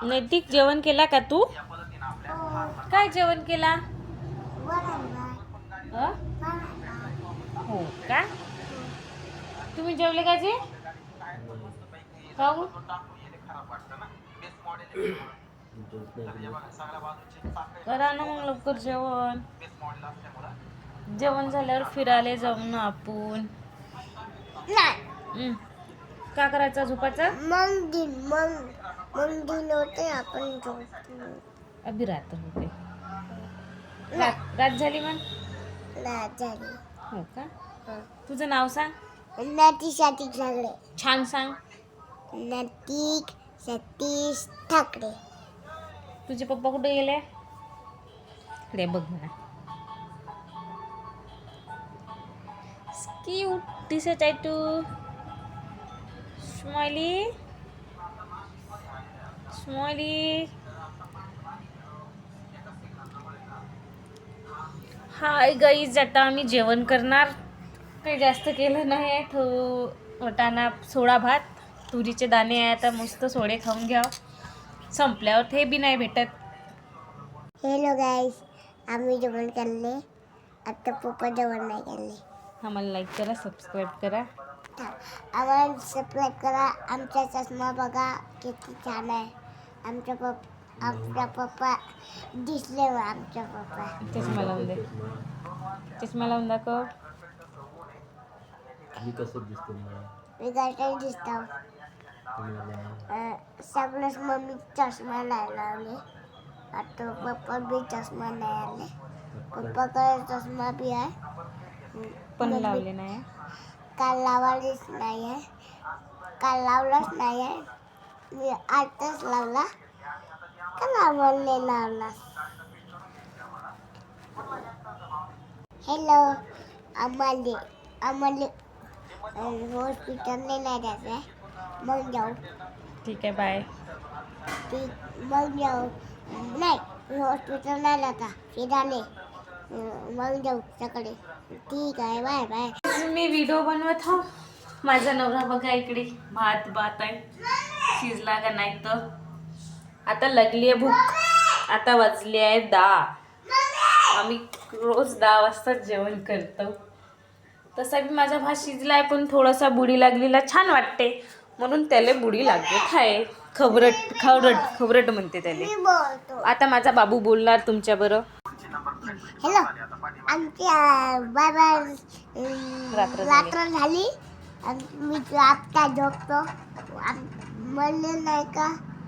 नैतिक जेवण केला का तू? काय जेवण केला? हो का? तुम्ही जेवले का जे? खाऊ करा ना मग लवकर जेवण. जेवण झाल्यावर फिरायला जाऊ ना आपण. का करायचं झोपाचं? मग दिन होते आपण झोपू. अभी रात्र होते. रात झाली मग? झाली. हो का? तुझं नाव सांग. नटी ठाकरे. छान सांग. नटीक सतीश ठाकरे. तुझे पप्पा कुठे गेले? इकडे बघ म्हणा. क्यूट दिसत आहे तू. Smiley smiley. हाय गाईज, आता आम्ही जेवण करणार. काही जास्त केलं नाही. वटाणा सोळा भात, तुरीचे दाणे आहे. आता मस्त सोडे खाऊन घ्या. संपल्यावर ते बी नाही भेटत. हॅलो गाईस, आम्ही जेवण केले. आता पप्पा जेवण नाही केले. आम्हाला लाईक करा, सबस्क्राईब करा. आम्हाला सबस्क्राईब करा. आमचा चष्मा बघा किती छान आहे. आमचा पप्पा दिसले. आमचा पप्पा चष्मा लावून दे. चष्मा लावून दाखव. मी कसं दिसतो मला? मी काय दिसतो. सगळंच मम्मी चष्मा नाही लावले. आता पप्पा बी चष्मा नाही आले. पप्पाकडे चष्मा बी आहे पण लावले नाही. काल लावलेच नाही आहे. काल लावलाच नाही आहे. मी आताच लावला. का लावले लावला. हॅलो, आम्हाला हॉस्पिटलला नाही जायचं आहे. मग जाऊ. ठीक आहे, बाय. मग जाऊ. नाही, हॉस्पिटल नाही जाता. फिराले मग जाऊ सकाळी. ठीक आहे, बाय बाय. मी व्हिडिओ बनवत हो. माझा नवरा बघा इकडे भात आहे. शिजला का नाही तर. आता लागली आहे भूक. आता वाजली आहे 10. आम्ही रोज 10 वाजता जेवण करतो. तसा बी माझा भात शिजलाय, पण थोडासा बुडी लागलेला छान वाटते, म्हणून त्याला बुडी लागत आहे. खवरट म्हणते त्याला. आता माझा बाबू बोलणार तुमच्या बरं. हॅलो, आमची बाबा रात्र झाली. मी आता झोपतो. म्हणले नाही का